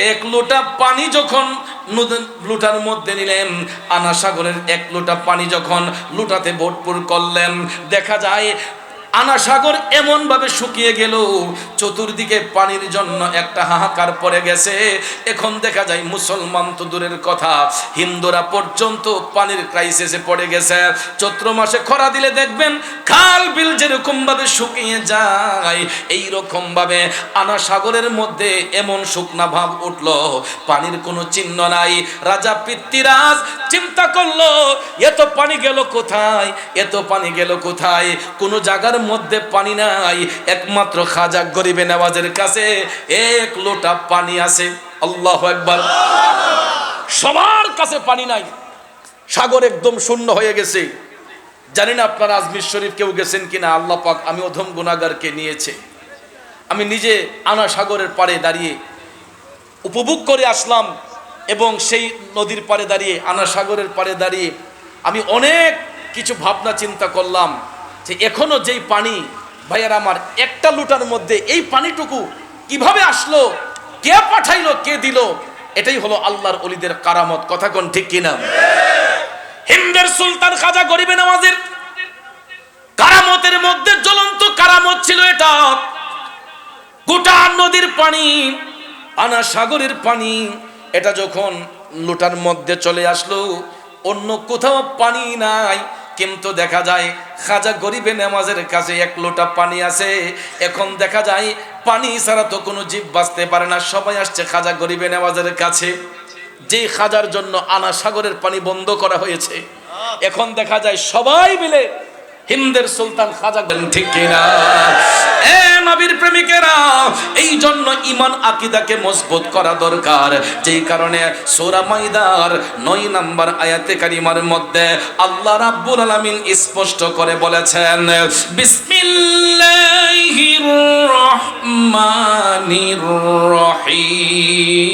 এক লোটা পানি যখন লোটার মধ্যে নিলেন, আনা সাগরের এক লোটা পানি যখন লোটাতে ভরপুর করলেন, দেখা যায় আনা সাগর এমন ভাবে শুকিয়ে গেল, চতুর্দিকে পানির জন্য একটা হাহাকার পড়ে গেছে। এখন দেখা যায় মুসলমান তো দূরের কথা, হিন্দুরা পর্যন্ত পানির ক্রাইসিসে পড়ে গেছে। চৈত্র মাসে খরা দিলে দেখবেন খাল বিল যেরকম ভাবে শুকিয়ে যায়, এই রকম ভাবে আনা সাগরের মধ্যে এমন শুকনা ভাব উঠলো, পানির কোনো চিহ্ন নাই। রাজা পৃথ্বীরাজ চিন্তা করলো, এত পানি গেল কোথায়, এত পানি গেল কোথায়? কোনো জায়গার মধ্যে পানি নাই, একমাত্র খাজা গরিবে নওয়াজের কাছে এক লোটা পানি আছে। আল্লাহু আকবার। সবার কাছে পানি নাই, সাগর একদম শূন্য হয়ে গেছে। জানি না আপনারা আজমির শরীফ কেউ গেছেন কিনা। আল্লাহ পাক আমি অধম গুনাহগারকে নিয়েছে, আমি নিজে আনা সাগরের পাড়ে দাঁড়িয়ে উপভোগ করে আসলাম, এবং সেই নদীর পাড়ে দাঁড়িয়ে, আনা সাগরের পাড়ে দাঁড়িয়ে আমি অনেক কিছু ভাবনা চিন্তা করলাম যে এখনো যেই পানি, ভাইয়ার আমার, একটা লোটার মধ্যে এই পানিটুকু কিভাবে আসলো, কে পাঠাইলো, কে দিল? এটাই হলো আল্লাহর ওলিদের কারামত। কথা কোন ঠিক কিনা? হিন্দের সুলতান খাজা গরিবে নওয়াজের কারামতের মধ্যে জ্বলন্ত কারামত ছিল এটা। গোটা নদীর পানি, আনা সাগরের পানি, এটা যখন লোটার মধ্যে চলে আসলো, অন্য কোথাও পানি নাই, কিন্তু দেখা যায় খাজা গরিবে নওয়াজের কাছে এক লোটা পানি আছে। এখন দেখা যায় পানি ছাড়া তো কোনো জীব বাঁচতে পারে না, সবাই আসছে খাজা গরিবে নওয়াজের কাছে। যে খাজার জন্য আনা সাগরের পানি বন্ধ করা হয়েছে, এখন দেখা যায় সবাই মিলে হিন্দের সুলতান খাজা। ঠিক কিনা? এ নবীর প্রেমিকেরা, এই জন্য ঈমান আকীদাকে মজবুত করা দরকার। যেই কারণে সূরা মাইদার 9 নম্বর আয়াতে কারিমার মধ্যে আল্লাহ রাব্বুল আলামিন স্পষ্ট করে বলেছেন, বিসমিল্লাহির রহমানির রহিম।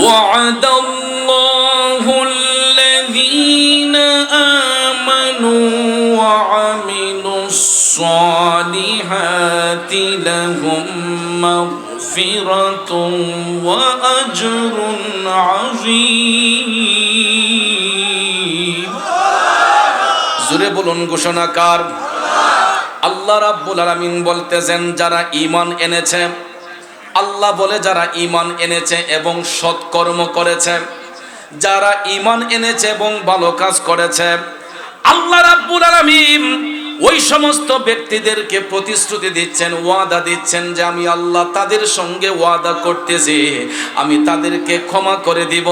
وعد الله الذين آمنوا وعملوا الصالحات لهم مغفرة وأجر عظيم। জোরে বলুন ঘোষণাকার। আল্লাহ রাব্বুল আলামিন বলতেছেন, যারা ঈমান এনেছে, আল্লাহ বলে যারা ঈমান এনেছে এবং সৎকর্ম করেছে, যারা ঈমান এনেছে এবং ভালো কাজ করেছে, আল্লাহ রাব্বুল আলামিন ওই সমস্ত ব্যক্তিদেরকে প্রতিশ্রুতি দিচ্ছেন, ওয়াদা দিচ্ছেন যে আমি আল্লাহ তাদের সঙ্গে ওয়াদা করতেছি, আমি তাদেরকে ক্ষমা করে দিব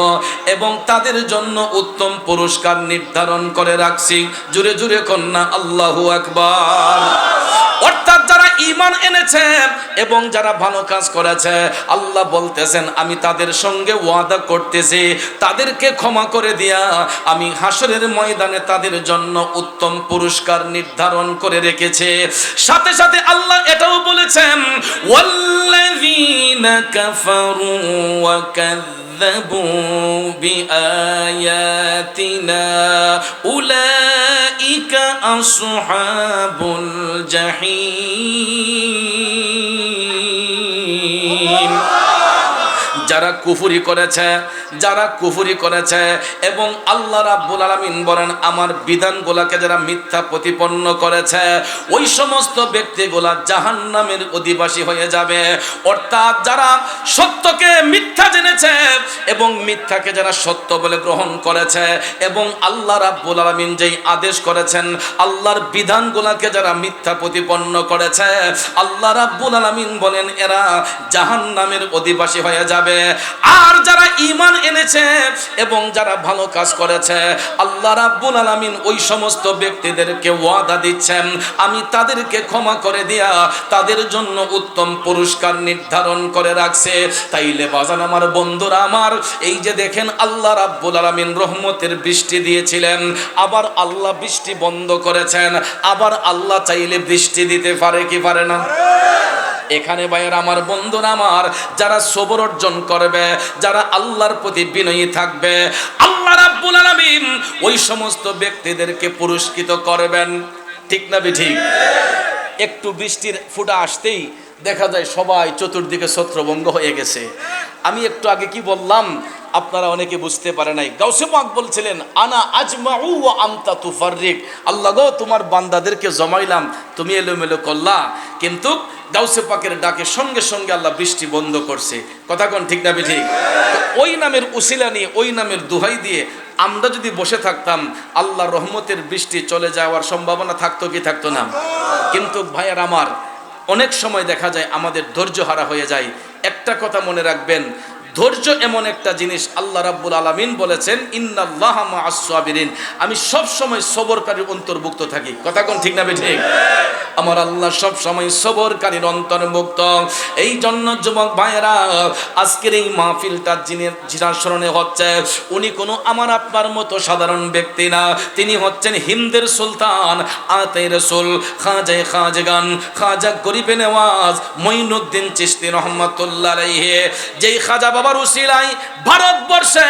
এবং তাদের জন্য উত্তম পুরস্কার নির্ধারণ করে রাখছি। জুরে জুরে কন্যা আল্লাহু আকবার। অর্থাৎ যারা ঈমান এনেছে এবং যারা ভালো কাজ করেছে, আল্লাহ বলতেছেন আমি তাদের সঙ্গে ওয়াদা করতেছি, তাদেরকে ক্ষমা করে দিয়া আমি হাসরের ময়দানে তাদের জন্য উত্তম পুরস্কার নির্ধারণ করে রেখেছে। সাথে সাথে আল্লাহ এটাও বলেছেন, ওয়াল্লাযীনা কাফারু ওয়া كذبوا بآياتنا أولئك أصحاب الجحيم। যারা কুফরি করেছে, যারা কুফরি করেছে এবং আল্লাহ রাব্বুল আলামিন বলেন আমার বিধানগুলোকে যারা মিথ্যা প্রতিপন্ন করেছে, ওই সমস্ত ব্যক্তিগুলা জাহান্নামের অধিবাসী হয়ে যাবে। অর্থাৎ যারা সত্যকে মিথ্যা জেনেছে এবং মিথ্যাকে যারা সত্য বলে গ্রহণ করেছে এবং আল্লাহ রাব্বুল আলামিন যেই আদেশ করেছেন, আল্লাহর বিধানগুলোকে যারা মিথ্যা প্রতিপন্ন করেছে, আল্লাহ রাব্বুল আলামিন বলেন এরা জাহান্নামের অধিবাসী হয়ে যাবে। আর যারা ঈমান এনেছে এবং যারা ভালো কাজ করেছে, আল্লাহ রাব্বুল আলামিন ওই সমস্ত ব্যক্তিদেরকে ওয়াদা দিচ্ছেন আমি তাদেরকে ক্ষমা করে দিয়া তাদের জন্য উত্তম পুরস্কার নির্ধারণ করে রাখছে। তাইলে বাজান আমার বন্ধুরা আমার, এই যে দেখেন আল্লাহ রাব্বুল আলামিন রহমতের বৃষ্টি দিয়েছিলেন, আবার আল্লাহ বৃষ্টি বন্ধ করেছেন, আবার আল্লাহ চাইলে বৃষ্টি দিতে পারে কি পারে না? এখানে ভাইয়ের আমার, বন্ধুরা আমার, যারা সবর অর্জন করবে, যারা আল্লাহর প্রতি বিনয়ী থাকবে, আল্লাহ রাব্বুল আলামিন ওই সমস্ত ব্যক্তিদেরকে পুরস্কৃত করবেন। ঠিক না বেঠিক? একটু বৃষ্টির ফোঁটা আসতেই দেখা যায় সবাই চতুর্দিকে ছত্রভঙ্গ হয়ে গেছে। আমি একটু আগে কি বললাম আপনারা অনেকে বুঝতে পারে নাই। গাউসে পাক বলছিলেন আনা আজমাউ ওয়া আনতা তুফাররিক, আল্লাহ গো তোমার বান্দাদেরকে জমাইলাম, তুমি এলোমেলো করলা। কিন্তু গাউসে পাকের ডাকে সঙ্গে সঙ্গে আল্লাহ বৃষ্টি বন্ধ করছে। কথা কোন ঠিক না বেঠিক? ওই নামের উসিলা নিয়ে, ওই নামের দোহাই দিয়ে আমরা যদি বসে থাকতাম আল্লাহর রহমতের বৃষ্টি চলে যাওয়ার সম্ভাবনা থাকতো কি থাকতো না? কিন্তু ভাইয়ার আমার, অনেক সময় দেখা যায় আমাদের ধৈর্য হারা হয়ে যায়। একটা কথা মনে রাখবেন, ধৈর্য এমন একটা জিনিস, আল্লাহ রাব্বুল আলামিন বলেছেন ইন্নাল্লাহা মাআস সাবিরিন, আমি সব সময় সবরকারীর অন্তর্ভুক্ত থাকি। কথা কোন ঠিক না বেঠিক? আমার আল্লাহ সব সময় সবরকারীর অন্তর্ভুক্ত। এই জন্য যুবক ভাইয়েরা, আজকের এই মাহফিলটা যিনার স্মরণে হচ্ছে, উনি কোনো আমার আপনার মতো সাধারণ ব্যক্তি না। তিনি হচ্ছেন হিন্দের সুলতান আতে রসুল খাজা খাজগান খাজা গরিবে নেওয়াজ মঈনুদ্দিন চিশতি রহমাতুল্লাহ আলাইহি। যেই খাজা বাবার উসিলায় ভারতবর্ষে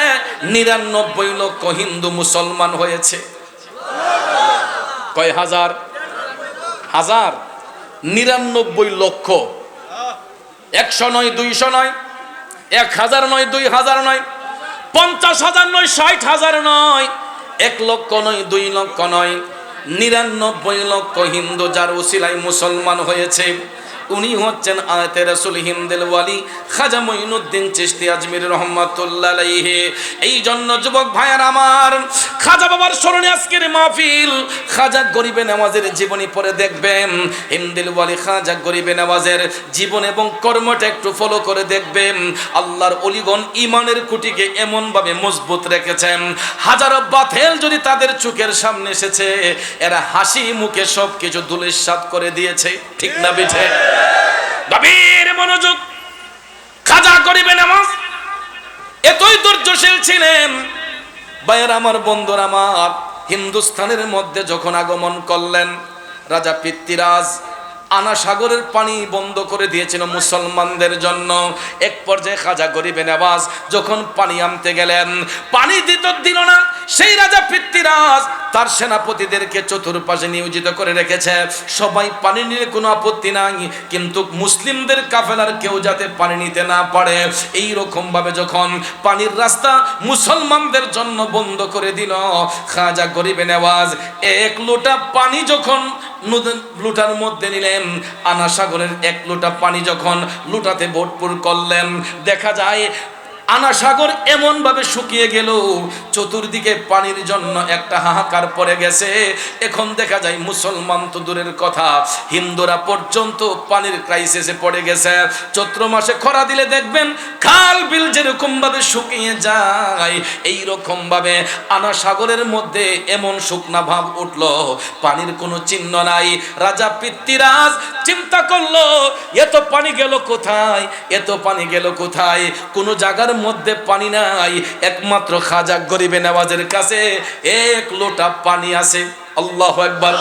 ৯৯ লক্ষ হিন্দু মুসলমান হয়েছে। কয় হাজার? হাজার ৯৯ লক্ষ। ১০০ নয়, ২০০ নয়, ১,০০০ নয়, ২,০০০ নয়, ৫০,০০০ নয়, ৬০,০০০ নয়, ১ লক্ষ নয়, ২ লক্ষ নয়, ৯৯ লক্ষ হিন্দু যার উসিলায় মুসলমান হয়েছে। উনি হচ্ছেন আয়াতে রাসূল হিন্দেল ওয়ালি খাজা মঈনুদ্দিন চিশতি আজমির রহমাতুল্লাহ আলাইহি। এই জন্য যুবক ভাইয়ার আমার, খাজা বাবার স্মরণে আজকের মাহফিল। খাজা গরিবে নেওয়াজের জীবনী পড়ে দেখবেন, হিন্দেল ওয়ালি খাজা গরিবে নেওয়াজের জীবন এবং কর্মটা একটু ফলো করে দেখবেন। আল্লাহর ওলিগণ ইমানের খুঁটিকে এমন ভাবে মজবুত রেখেছেন, হাজারো বাতিল যদি তাদের চোখের সামনে এসেছে, এরা হাসি মুখে সবকিছু ধূলিসাৎ করে দিয়েছে। ঠিক না বেঠে? গভীর মনোযোগ। খাজা গরিবে নেওয়াজ এতই ধৈর্যশীল ছিলেন। ভাইয়ের আমার, বন্ধুরা আমার, হিন্দুস্তানের মধ্যে যখন আগমন করলেন, রাজা পৃথ্বীরাজ আনা সাগরের পানি বন্ধ করে দিয়েছিল মুসলমানদের জন্য। এক পর্যায়ে খাজা গরিবে নেওয়াজ যখন পানি আনতে গেলেন, পানি দিল না। সেই রাজা পৃথ্বীরাজ তার সেনাপতিদেরকে চতুর্পাশে নিয়োজিত করে রেখেছে, সবাই পানি নিলে কোনো আপত্তি নাই, কিন্তু মুসলিমদের কাফেলার কেউ যাতে পানি নিতে না পারে। এই রকম ভাবে যখন পানির রাস্তা মুসলমানদের জন্য বন্ধ করে দিল, খাজা গরিবে নেওয়াজ ১ লোটা পানি যখন লুটার মধ্যে নিলেন, আনা সাগরের ১ লোটা পানি যখন লুটাতে ভরপুর করলেন, দেখা যায় আনা সাগর এমন ভাবে শুকিয়ে গেল, চতুর্দিকে পানির জন্য একটা হাহাকার পড়ে গেছে। এখন দেখা যায় মুসলমান তো দূরের কথা, হিন্দুরা পর্যন্ত পানির ক্রাইসিসে পড়ে গেছে। চৈত্র মাসে খরা দিলে দেখবেন খাল বিল যেরকম ভাবে শুকিয়ে যায়, এই রকম ভাবে আনা সাগরের মধ্যে এমন শুকনা ভাব উঠলো, পানির কোনো চিহ্ন নাই। রাজা পৃথ্বীরাজ চিন্তা করলো, এত পানি গেল কোথায়, এত পানি গেল কোথায়? কোনো জায়গার মধ্যে পানি নাই, একমাত্র খাজা গরিবে নেওয়াজের কাছে ১ লোটা পানি আছে। আল্লাহু আকবার।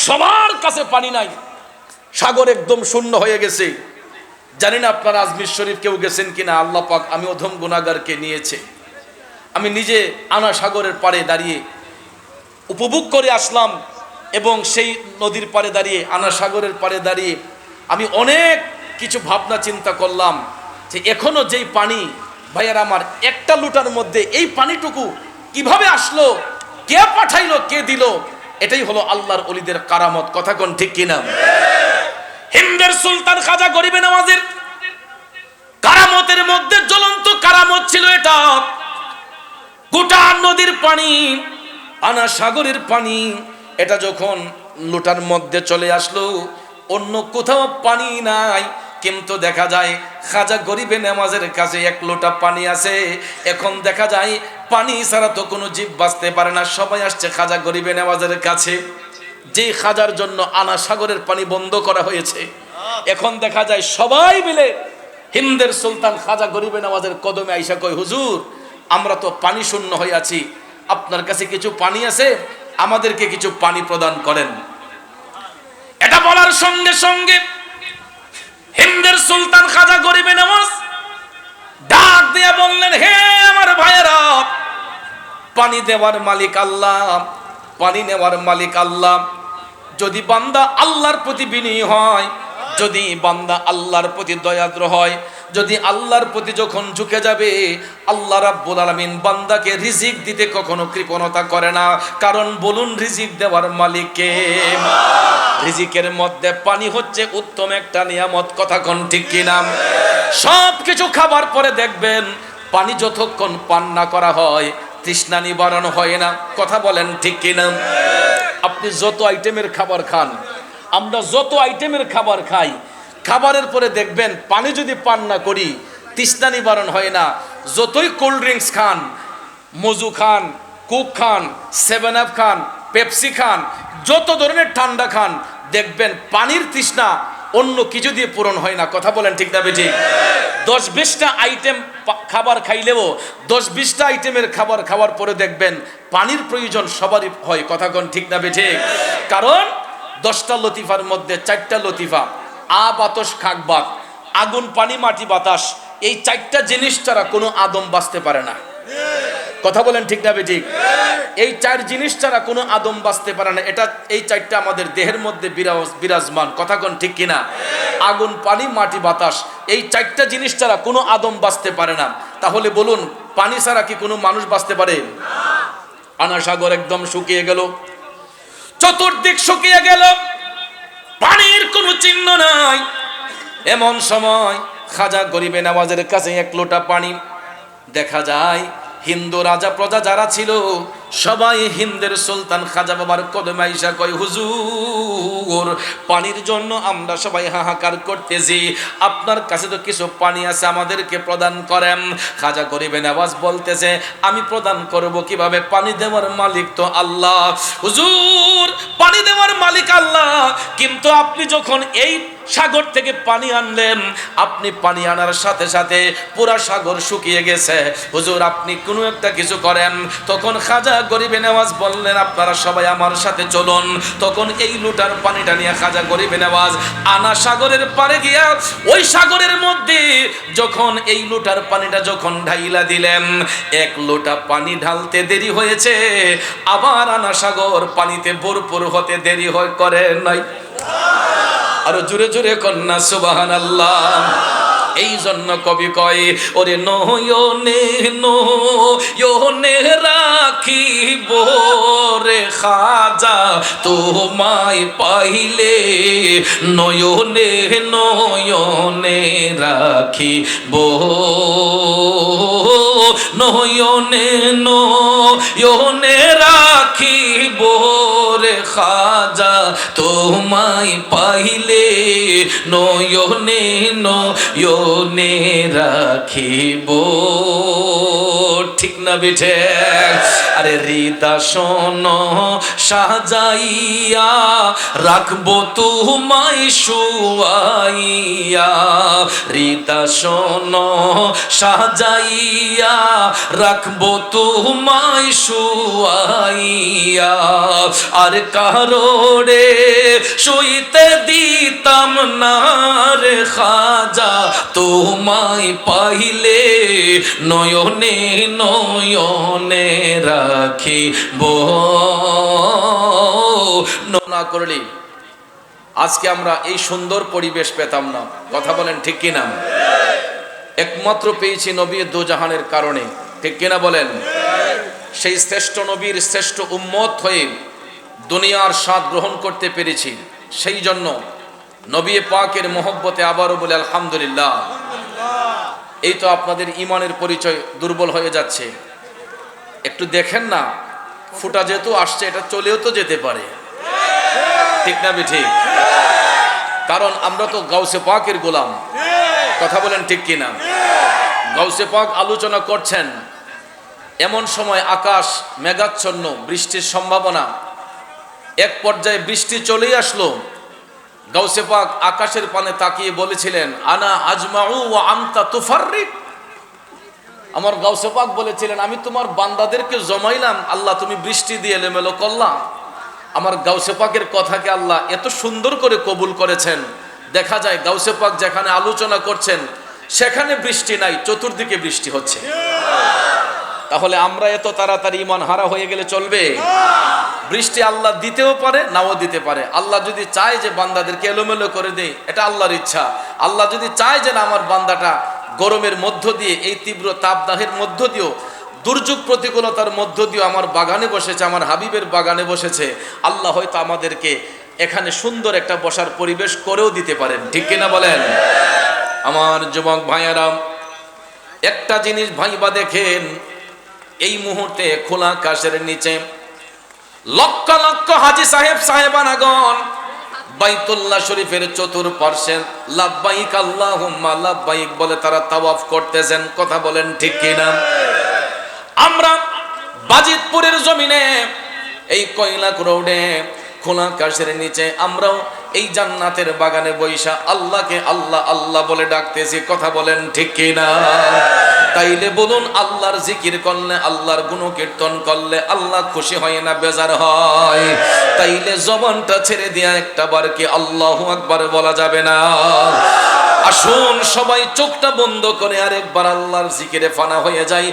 সবার কাছে পানি নাই, সাগর একদম শূন্য হয়ে গেছে। জানি না আপনারা আজমির শরীফ কেউ গেছেন কিনা। আল্লাহ পাক আমি অধম গুনাহগারকে নিয়েছে। আমি নিজে আনা সাগরের পাড়ে দাঁড়িয়ে উপভোগ করে আসলাম, এবং সেই নদীর পাড়ে দাঁড়িয়ে, আনা সাগরের পাড়ে দাঁড়িয়ে আমি অনেক কিছু ভাবনা চিন্তা করলাম যে এখনো যেই পানি, ভাইয়ার আমার, একটা লুটার মধ্যে এই পানিটুকু কিভাবে আসলো, কে পাঠাইলো, কে দিল? এটাই হলো আল্লাহর ওলিদের কারামত। কথা কোন ঠিক কিনা? হিন্দের সুলতান খাজা গরিবে নেওয়াজের কারামতের মধ্যে জ্বলন্ত কারামত ছিল এটা। গোটা নদীর পানি, আনা সাগরের পানি, এটা যখন লুটার মধ্যে চলে আসলো, অন্য কোথাও পানি নাই, কিন্তু দেখা যায় খাজা গরিবে নেওয়াজের কাছে ১ লোটা পানি আছে। এখন দেখা যায় পানি ছাড়া তো কোনো জীব বাঁচতে পারে না, সবাই আসছে খাজা গরিবে নেওয়াজের কাছে। যে খাজার জন্য আনা সাগরের পানি বন্ধ করা হয়েছে, এখন দেখা যায় সবাই মিলে হিন্দের সুলতান খাজা গরিবে নেওয়াজের কদমে আইসা কয়, হুজুর আমরা তো পানি শূন্য হয়ে আছি, আপনার কাছে কিছু পানি আছে, আমাদেরকে কিছু পানি প্রদান করেন। এটা বলার সঙ্গে সঙ্গে হিন্দের সুলতান খাজা গরিবে নেওয়াজ ডাক দিয়ে বললেন, হে আমার ভাইয়েরা, পানি দেওয়ার মালিক আল্লাহ, পানি নেওয়ার মালিক আল্লাহ। যদি বান্দা আল্লাহর প্রতি বিনয়ী হয়, যদি বান্দা আল্লাহর প্রতি দয়াদ্র হয়, যদি আল্লাহর প্রতি যখন ঝুঁকে যাবে, আল্লাহ রাব্বুল আলামিন বান্দাকে রিজিক দিতে কখনো কৃপণতা করে না। কারণ বলুন, রিজিক দেওয়ার মালিক কে? রিজিকের মধ্যে পানি হচ্ছে উত্তম একটা নিয়ামত। কথা কোন ঠিক কিনা? সব কিছু খাবার পরে দেখবেন পানি যতক্ষণ পান না করা হয় তৃষ্ণা নিবারণ হয় না। কথা বলেন ঠিক কিনা? আপনি যত আইটেমের খাবার খান, আমরা যত আইটেমের খাবার খাই, খাবারের পরে দেখবেন পানি যদি পান না করি তৃষ্ণা নিবারণ হয় না। যতই কোল্ড ড্রিঙ্কস খান, মজু খান, কোক খান, 7 আপ খান, পেপসি খান, যত ধরনের ঠান্ডা খান, দেখবেন পানির তৃষ্ণা অন্য কিছু দিয়ে পূরণ হয় না। কথা বলেন ঠিক না বেঠিক? 10-20টা আইটেম খাবার খাইলেও 10-20টা আইটেমের খাবার খাওয়ার পরে দেখবেন পানির প্রয়োজন সবারই হয়। কথা কোন ঠিক না বেঠিক? কারণ 10টা লতিফার মধ্যে 4টা লতিফা, বাতাস খাক বাত, আগুন পানি মাটি বাতাস, এই 4টা জিনিস ছাড়া কোনো আদম বাঁচতে পারে না। কথা বলেন ঠিক না বেঠিক? এই 4 জিনিস ছাড়া কোনো আদম বাঁচতে পারে না। এটা এই 4টা আমাদের দেহের মধ্যে বিরাজমান। কথা কোন ঠিক কিনা? আগুন পানি মাটি বাতাস, এই 4টা জিনিস ছাড়া কোনো আদম বাঁচতে পারে না। তাহলে বলুন, পানি ছাড়া কি কোনো মানুষ বাঁচতে পারে? আনা সাগর একদম শুকিয়ে গেল, চতুর্দিক শুকিয়ে গেল, পানির কোনো চিহ্ন নাই। এমন সময় খাজা গরিবে নওয়াজের কাছে 1 লোটা পানি। দেখা যায় হিন্দু রাজা প্রজা যারা ছিল সবাই হিন্দের সুলতান খাজা বাবার কদমে আইসা কয়, হুজুর পানির জন্য আমরা সবাই হাহাকার করতেছি, আপনার কাছে তো কিছু পানি আছে, আমাদেরকে প্রদান করেন। খাজা গরিবে নওয়াজ বলতেছে, আমি প্রদান করব কিভাবে? পানি দেওয়ার মালিক তো আল্লাহ। হুজুর পানি দেওয়ার মালিক আল্লাহ, কিন্তু আপনি যখন এই সাগর থেকে পানি আনলেন, আপনি পানি আনার সাথে সাথে পুরা সাগর শুকিয়ে গেছে, হুজুর আপনি কোনো একটা কিছু করেন। তখন খাজা গরিবে নওয়াজ বললেন, আপনারা সবাই আমার সাথে চলুন। তখন এই লুটার পানিটা নিয়ে খাজা গরিবে নওয়াজ আনা সাগরের পারে গিয়া ওই সাগরের মধ্যে যখন এই লুটার পানিটা যখন ঢাইলা দিলেন, 1 লোটা পানি ঢালতে দেরি হয়েছে, আবার আনা সাগর পানিতে ভরপুর হতে দেরি করে নাই। আরো জোরে জোরে কন্যা সুবহানাল্লাহ। এই জন্য কবি কয়, ওরে নয়নে নয়নে রাখিব রে খাজা তোমায় পাইলে, নয়নে নয়নে রাখিব, নয়নে নয়নে রাখিব রে খাজা তোমায় পাইলে, নয়নে নয়নে রাখিব। ঠিক না বিঠে? আরে হৃদা শোনো সাজাইয়া রাখবো তোমায় শুয়াইয়া, হৃদা শোনো সাজাইয়া রাখবো তোমায় শুয়াইয়া, আর কারোরে শুইতে দিতাম না রে খাজা তোমায় পাইলে, নয়নে নয়নে রাখিব। না করলে আজকে আমরা এই সুন্দর পরিবেশ পেতাম না। কথা বলেন ঠিক কিনা? একমাত্র পেয়েছি নবী দোজাহানের কারণে। ঠিক কিনা বলেন? সেই শ্রেষ্ঠ নবীর শ্রেষ্ঠ উম্মত হয়ে দুনিয়ার স্বাদ গ্রহণ করতে পেরেছি। সেই জন্য নবী পাকের মহব্বতে আবারও বলে আলহামদুলিল্লাহ। এই তো আপনাদের ইমানের পরিচয় দুর্বল হয়ে যাচ্ছে। একটু দেখেন না, ফুটা যেহেতু আসছে, এটা চলেও তো যেতে পারে। ঠিক না ঠিক? কারণ আমরা তো গাউসে পাকের গোলাম। কথা বলেন ঠিক কিনা? গাউসে পাক আলোচনা করছেন, এমন সময় আকাশ মেঘাচ্ছন্ন, বৃষ্টির সম্ভাবনা। এক পর্যায়ে বৃষ্টি চলেই আসলো। গাউসে পাক আকাশের পানে তাকিয়ে বলেছিলেন, আনা আজমাউ ওয়া আনতা তুফাররিক। আমার গাউসে পাক বলেছিলেন, আমি তোমার বান্দাদেরকে জমাইলাম, আল্লাহ তুমি বৃষ্টি দিয়ে এলোমেলো করলাম। আমার গাউসে পাকের কথাকে আল্লাহ এত সুন্দর করে কবুল করেছেন। দেখা যায় গাউসে পাক যেখানে আলোচনা করছেন সেখানে বৃষ্টি নাই, চতুর্দিকে বৃষ্টি হচ্ছে। তাহলে আমরা এত তাড়াতাড়ি ঈমান হারা হয়ে গেলে চলবে? বৃষ্টি আল্লাহ দিতেও পারে নাও দিতে পারে। আল্লাহ যদি চায় যে বান্দাদেরকে এলোমেলো করে দেয়, এটা আল্লাহর ইচ্ছা। আল্লাহ যদি চায় যে না আমার বান্দাটা গরমের মধ্য দিয়ে, এই তীব্র তাপদাহের মধ্য দিয়েও, দুর্যোগ প্রতিকূলতার মধ্য দিয়ে আমার বাগানে বসেছে, আমার হাবিবের বাগানে বসেছে, আল্লাহ হয়তো আমাদেরকে এখানে সুন্দর একটা বসার পরিবেশ করেও দিতে পারেন। ঠিক কিনা বলেন? আমার যুবক ভাইয়ারা, একটা জিনিস ভাইবা দেখেন, এই মুহূর্তে খোলা আকাশের নিচে লক্ষ লক্ষ হাজী সাহেব সাহেবানাগণ বাইতুল্লাহ শরীফের চতুর্পার্শ্বে লাব্বাইক আল্লাহুম্মা লাব্বাইক বলে তারা তাওয়াফ করতেছেন। কথা বলেন ঠিক কিনা? আমরা বাজিতপুরের জমিনে, এই কয়লাক রোডে খোলা আকাশের নিচে আমরাও এই জান্নাতের বাগানে বৈশা আল্লাহকে আল্লাহ আল্লাহ বলে ডাকতেছি। কথা বলেন ঠিক কিনা? তাইলে বলুন, আল্লাহর জিকির করলে, আল্লাহর গুণকীর্তন করলে আল্লাহ খুশি হয় না বেজার হয়? তাইলে জবানটা ছেড়ে দিয়া একটা বার কি আল্লাহু আকবার বলা যাবে না? আসুন সবাই চোখটা বন্ধ করে আরেকবার আল্লাহর জিকিরে ফানা হয়ে যায়।